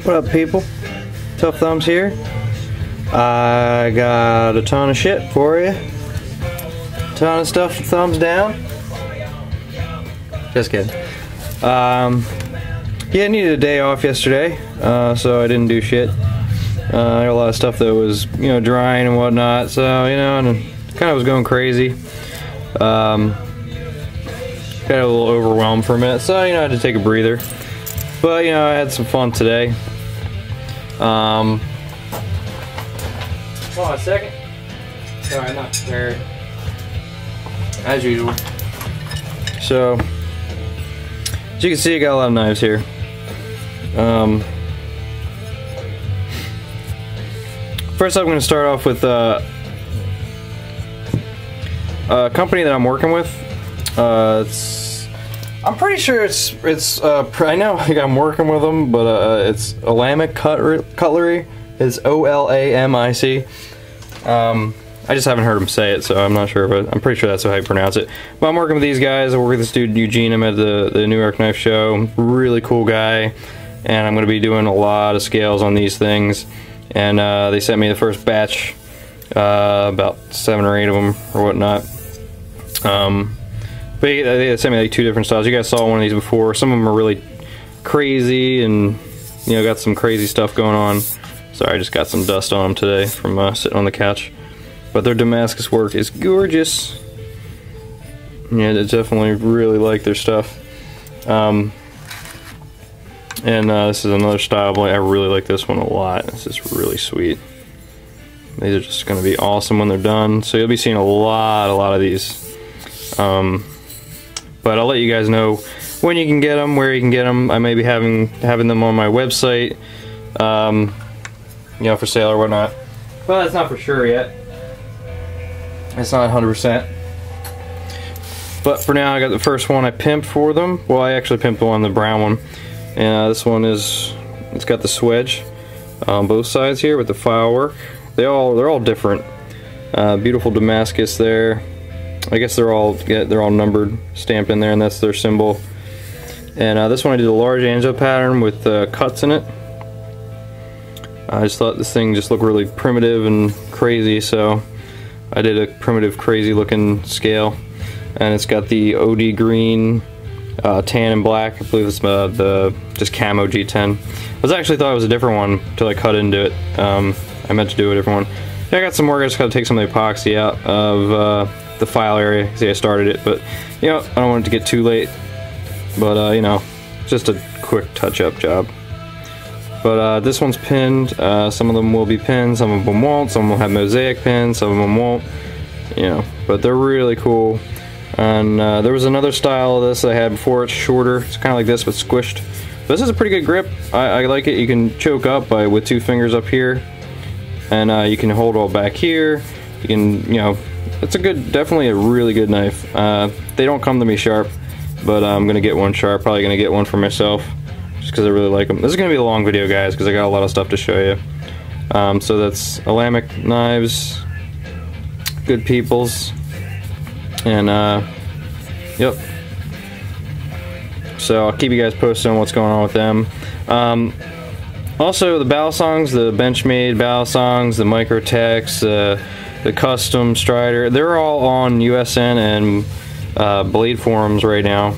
What up, people? Tough Thumbs here. I got a ton of shit for you. Ton of stuff to thumbs down. Just kidding. Yeah, I needed a day off yesterday, so I didn't do shit. I got a lot of stuff that was, drying and whatnot, so, and kind of was going crazy. Got a little overwhelmed for a minute, so, I had to take a breather. But, I had some fun today. Hold on a second. Sorry, I'm not prepared. As usual. So, as you can see, I got a lot of knives here. First up, I'm going to start off with a company that I'm working with. I'm pretty sure I know I'm working with them, but it's Olamic Cutlery. It's O-L-A-M-I-C. I just haven't heard him say it, so I'm not sure, but I'm pretty sure that's how you pronounce it. But I'm working with these guys. I work with this dude Eugene. I'm at the New York Knife Show. Really cool guy, and I'm going to be doing a lot of scales on these things. And they sent me the first batch, about 7 or 8 of them or whatnot. But they sent me like 2 different styles. You guys saw one of these before. Some of them are really crazy and got some crazy stuff going on. Sorry, I just got some dust on them today from sitting on the couch. But their Damascus work is gorgeous. Yeah, I definitely really like their stuff. And this is another style blade. I really like this one a lot. This is really sweet. These are just going to be awesome when they're done. So you'll be seeing a lot of these. But I'll let you guys know when you can get them, where you can get them. I may be having them on my website, for sale or whatnot. But that's not for sure yet. It's not 100%. But for now, I got the first one I pimped for them. Well, I actually pimped the brown one. And this one it's got the swedge on both sides here with the file work. They're all different. Beautiful Damascus there. I guess they're all numbered, stamped in there, and that's their symbol. And this one I did a large Anjo pattern with cuts in it. I just thought this thing just looked really primitive and crazy, so I did a primitive, crazy looking scale. And it's got the OD green, tan and black. I believe it's the just camo G10. I actually thought it was a different one until I cut into it. I meant to do a different one. Yeah, I got some more. I just got to take some of the epoxy out of the file area. See, I started it, but I don't want it to get too late. But just a quick touch-up job. But this one's pinned. Some of them will be pinned, some of them won't. Some will have mosaic pins, some of them won't. But they're really cool. And there was another style of this I had before. It's shorter. It's kind of like this, but squished. This is a pretty good grip. I like it. You can choke up with 2 fingers up here, and you can hold all back here. You can, it's definitely a really good knife. They don't come to me sharp, but I'm gonna get one sharp. Probably gonna get one for myself, just because I really like them. This is gonna be a long video, guys, because I got a lot of stuff to show you. So that's Olamic knives, good peoples, and yep. So I'll keep you guys posted on what's going on with them. Also, the Balisongs, the Benchmade Balisongs, the Microtex, the Custom Strider, they're all on USN and Blade forums right now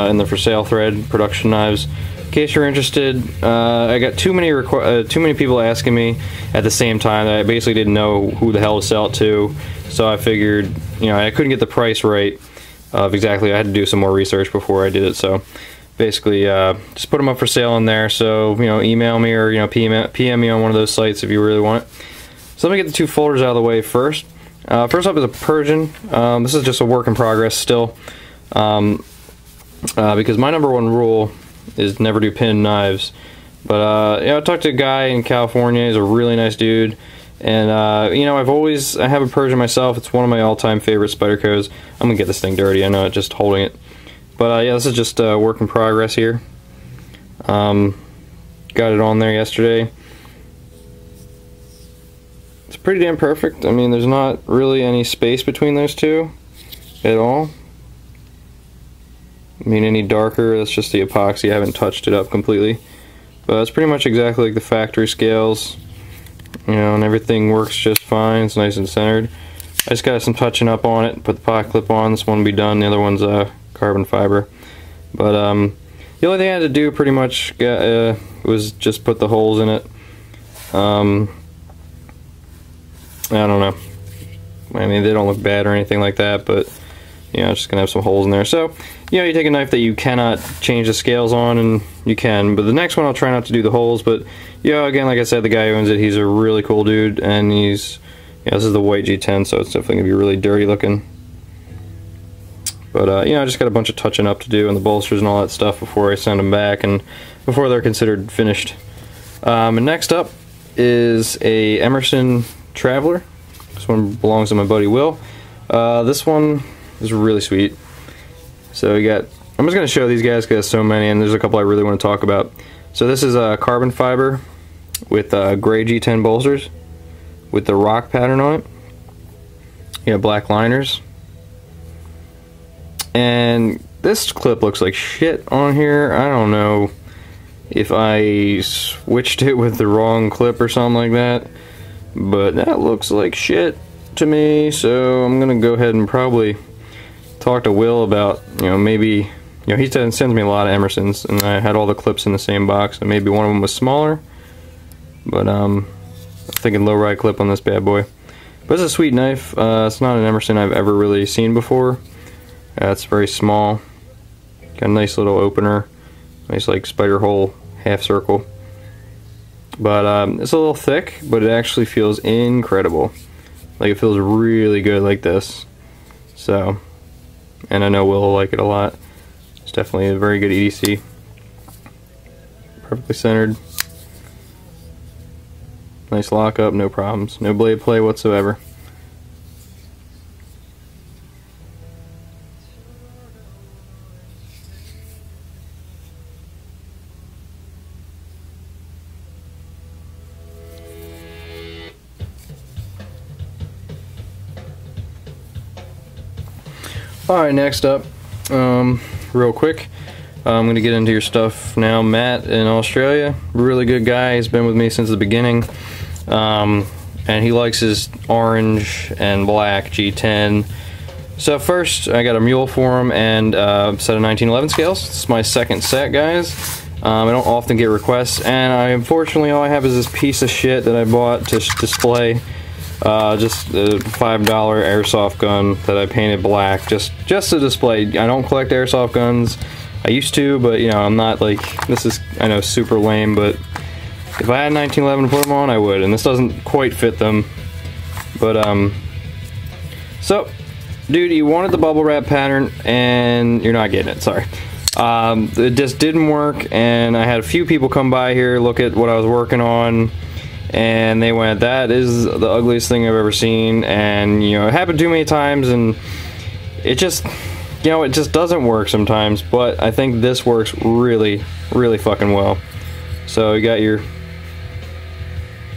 in the for sale thread, production knives. In case you're interested, I got too many people asking me at the same time that I basically didn't know who the hell to sell it to. So I figured, I couldn't get the price right of exactly. I had to do some more research before I did it. So basically, just put them up for sale in there. So email me or PM me on one of those sites if you really want it. So let me get the 2 folders out of the way first. First up is a Persian. This is just a work in progress still, because my #1 rule is never do pin knives. But I talked to a guy in California. He's a really nice dude, and I have a Persian myself. It's one of my all-time favorite Spydercos. I'm gonna get this thing dirty. I know it just holding it, but yeah, this is just a work in progress here. Got it on there yesterday. It's pretty damn perfect. I mean, there's not really any space between those two at all. I mean, any darker, that's just the epoxy. I haven't touched it up completely. But it's pretty much exactly like the factory scales, you know, and everything works just fine. It's nice and centered. I just got some touching up on it, put the pocket clip on. This one will be done, the other one's carbon fiber. But the only thing I had to do pretty much was just put the holes in it. I don't know. I mean, they don't look bad or anything like that, but you know, it's just gonna have some holes in there. So, you know, you take a knife that you cannot change the scales on, and you can. But the next one, I'll try not to do the holes. But you know, again, like I said, the guy who owns it, he's a really cool dude, and he's, you know, this is the white G10, so it's definitely gonna be really dirty looking. But you know, I just got a bunch of touching up to do on the bolsters and all that stuff before I send them back and before they're considered finished. And next up is a Emerson Traveler. This one belongs to my buddy Will. This one is really sweet. So we got, I'm just going to show these guys because there's so many, and there's a couple I really want to talk about. So this is a carbon fiber with gray G10 bolsters with the rock pattern on it. You have black liners. And this clip looks like shit on here. I don't know if I switched it with the wrong clip or something like that, but that looks like shit to me. So I'm gonna go ahead and probably talk to Will about, you know, maybe, you know, he sends me a lot of Emersons, and I had all the clips in the same box, and maybe one of them was smaller. But I'm thinking low ride clip on this bad boy. But it's a sweet knife. It's not an Emerson I've ever really seen before. It's very small. Got a nice little opener, nice like spider hole half circle. But it's a little thick, but it actually feels incredible. Like, it feels really good like this. So, and I know Will will like it a lot. It's definitely a very good EDC. Perfectly centered. Nice lockup, no problems. No blade play whatsoever. Alright, next up, real quick, I'm going to get into your stuff now. Matt in Australia, really good guy, he's been with me since the beginning, and he likes his orange and black G10. So first, I got a mule for him and a set of 1911 scales. This is my second set, guys. I don't often get requests, and unfortunately all I have is this piece of shit that I bought to display. Just a $5 airsoft gun that I painted black, just to display. I don't collect airsoft guns. I used to, but you know, I'm not like, this is, I know, super lame, but if I had 1911 to put them on, I would, and this doesn't quite fit them. But so, dude, you wanted the bubble wrap pattern, and you're not getting it. Sorry. It just didn't work, and I had a few people come by here, look at what I was working on, and they went, that is the ugliest thing I've ever seen. And you know, it happened too many times, and it just, you know, it just doesn't work sometimes. But I think this works really, really fucking well. So you got your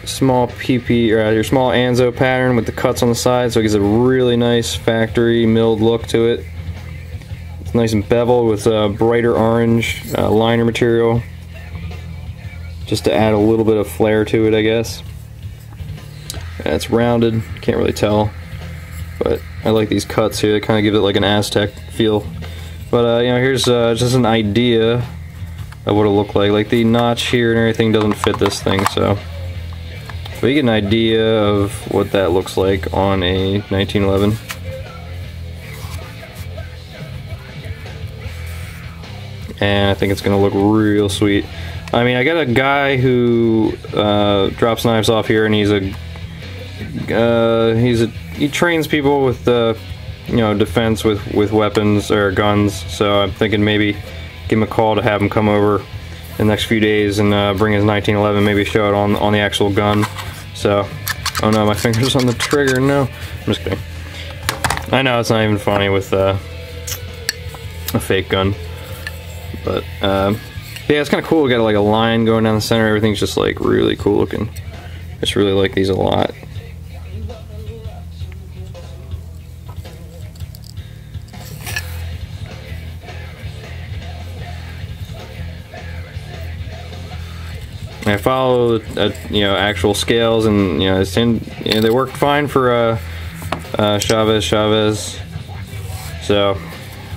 small PP, or your small Anzo pattern with the cuts on the side, so it gives a really nice factory milled look to it. It's nice and beveled with brighter orange liner material, just to add a little bit of flair to it, I guess. And it's rounded, can't really tell, but I like these cuts here. They kind of give it like an Aztec feel. But you know, here's just an idea of what it'll look like. Like, the notch here and everything doesn't fit this thing, so you get an idea of what that looks like on a 1911. And I think it's gonna look real sweet. I mean, I got a guy who drops knives off here, and he trains people with you know, defense with weapons or guns. So I'm thinking maybe give him a call to have him come over in the next few days and bring his 1911, maybe show it on the actual gun. So, oh no, my finger's on the trigger. No, I'm just kidding. I know it's not even funny with a fake gun, but yeah, it's kind of cool. We got like a line going down the center. Everything's just like really cool looking. I just really like these a lot. I follow you know, actual scales, and you know, they work fine for Chavez. So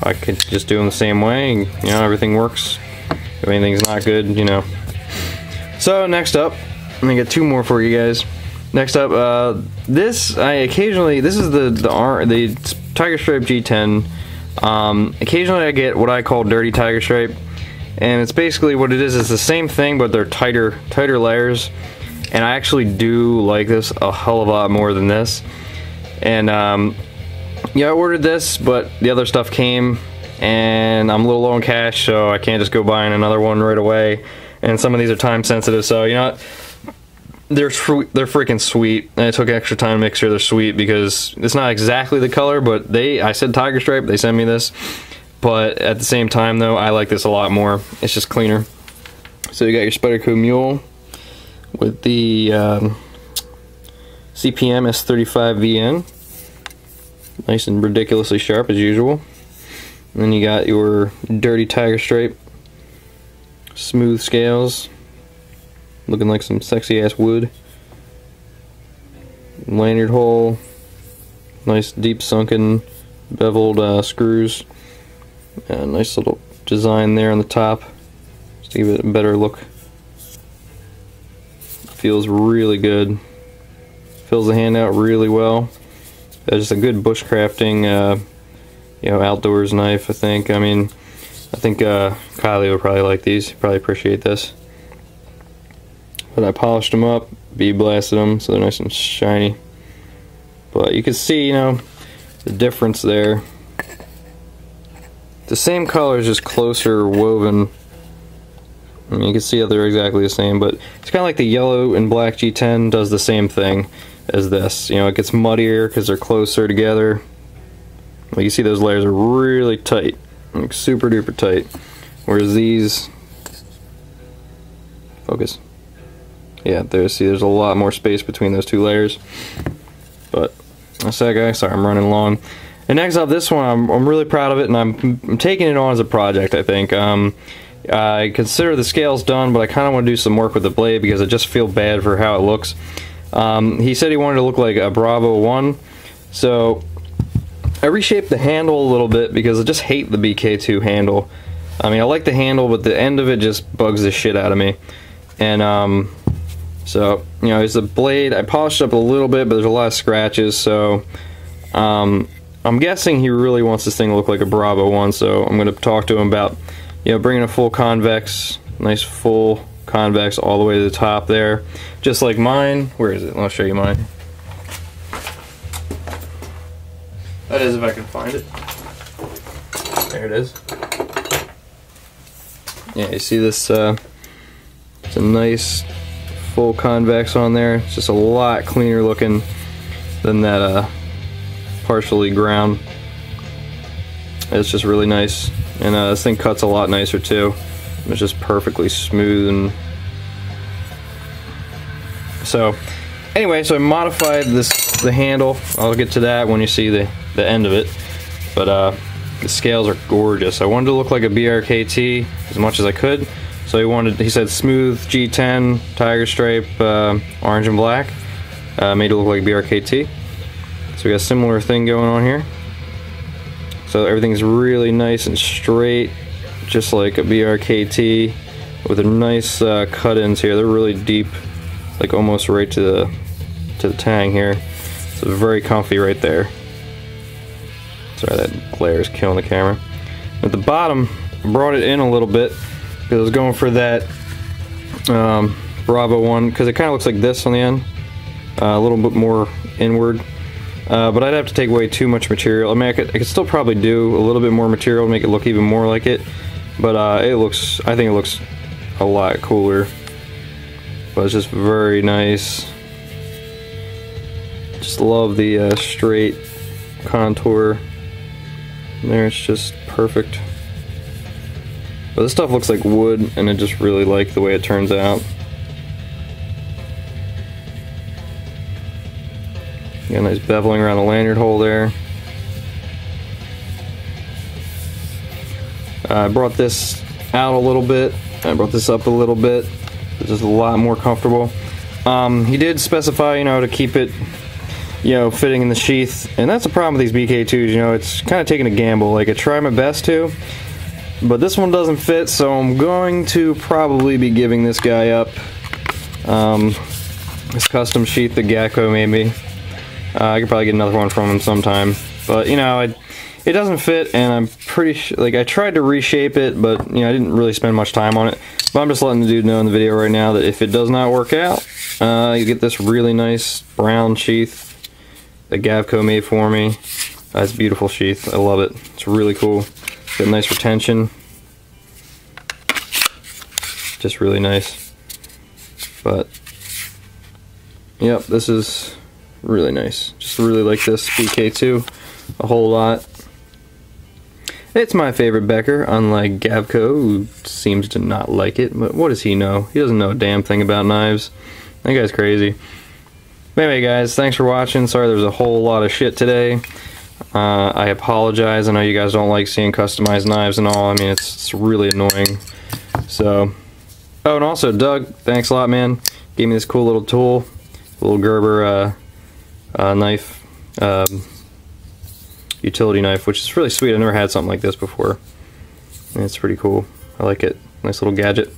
I could just do them the same way, and you know, everything works. If anything's not good, you know. So next up, let me get two more for you guys. Next up, this is the Tiger Stripe G10. Occasionally I get what I call dirty Tiger Stripe, and it's basically what it is. It's the same thing, but they're tighter layers. And I actually do like this a hell of a lot more than this. And yeah, I ordered this, but the other stuff came, and I'm a little low on cash, so I can't just go buying another one right away. And some of these are time sensitive, so you know what? They're freaking sweet, and it took extra time to make sure they're sweet because it's not exactly the color, but I said Tiger Stripe, they sent me this. But at the same time though, I like this a lot more. It's just cleaner. So you got your Spyderco Mule with the CPM S35VN. Nice and ridiculously sharp as usual. And then you got your dirty Tiger Stripe smooth scales, looking like some sexy ass wood. Lanyard hole, nice deep sunken beveled screws. Nice little design there on the top, just to give it a better look. Feels really good. Fills the hand out really well. Just a good bushcrafting, you know, outdoors knife. I think. I mean, I think Kylie would probably like these. He'd probably appreciate this. But I polished them up, bead blasted them, so they're nice and shiny. But you can see, you know, the difference there. The same color is just closer woven. I mean, you can see that they're exactly the same, but it's kind of like the yellow and black G10 does the same thing as this. You know, it gets muddier because they're closer together. Like you see, those layers are really tight, like super duper tight. Whereas these, focus. Yeah, there's a lot more space between those two layers. But that's that, guy. Sorry, I'm running long. And next up, this one, I'm really proud of it, and I'm taking it on as a project, I think. I consider the scales done, but I kind of want to do some work with the blade because I just feel bad for how it looks. He said he wanted to look like a Bravo 1, so I reshaped the handle a little bit because I just hate the BK2 handle. I mean, I like the handle, but the end of it just bugs the shit out of me. And so, you know, it's a blade. I polished it up a little bit, but there's a lot of scratches, so I'm guessing he really wants this thing to look like a Bravo 1, so I'm going to talk to him about, you know, bringing a full convex, nice full convex all the way to the top there, just like mine. Where is it? I'll show you mine. That is, if I can find it. There it is. Yeah, you see this, it's a nice full convex on there. It's just a lot cleaner looking than that partially ground. It's just really nice, and this thing cuts a lot nicer too. It's just perfectly smooth. And so anyway, so I modified the handle. I'll get to that when you see the end of it, but the scales are gorgeous. I wanted to look like a BRKT as much as I could, so he said smooth G10 Tiger Stripe orange and black, made it look like BRKT. So we got a similar thing going on here. So everything's really nice and straight, just like a BRKT, with a nice cut-ins here. They're really deep, like almost right to the tang here. So very comfy right there. Sorry, that glare is killing the camera. At the bottom, I brought it in a little bit because I was going for that Bravo 1, because it kind of looks like this on the end, a little bit more inward. But I'd have to take away too much material. I mean, I could still probably do a little bit more material to make it look even more like it, but I think it looks a lot cooler. But it's just very nice. Just love the straight contour there. It's just perfect. But this stuff looks like wood, and I just really like the way it turns out. Got a nice beveling around the lanyard hole there. I brought this out a little bit. I brought this up a little bit. It's just a lot more comfortable. He did specify, you know, to keep it, you know, fitting in the sheath, and that's the problem with these BK2s, you know, it's kind of taking a gamble. Like, I try my best to, but this one doesn't fit, so I'm going to probably be giving this guy up. This custom sheath that Gatco made me. I could probably get another one from him sometime, but, you know, it doesn't fit, and I'm pretty sure, like, I tried to reshape it, but, you know, I didn't really spend much time on it. But I'm just letting the dude know in the video right now that if it does not work out, you get this really nice brown sheath that Gavco made for me. It's a beautiful sheath. I love it. It's really cool. Got nice retention. Just really nice. But, yep, this is really nice. Just really like this BK2 a whole lot. It's my favorite Becker, unlike Gavco, who seems to not like it, but what does he know? He doesn't know a damn thing about knives. That guy's crazy. But anyway, guys, thanks for watching. Sorry there's a whole lot of shit today. I apologize. I know you guys don't like seeing customized knives and all. I mean, it's really annoying. So, oh, and also, Doug, thanks a lot, man. Gave me this cool little tool, a little Gerber knife. Utility knife, which is really sweet. I've never had something like this before, and it's pretty cool. I like it. Nice little gadget.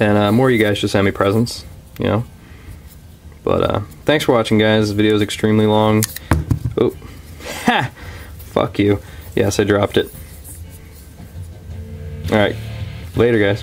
And more of you guys should send me presents, you know. But thanks for watching, guys. This video is extremely long. Oh, ha! Fuck you. Yes, I dropped it. All right, later, guys.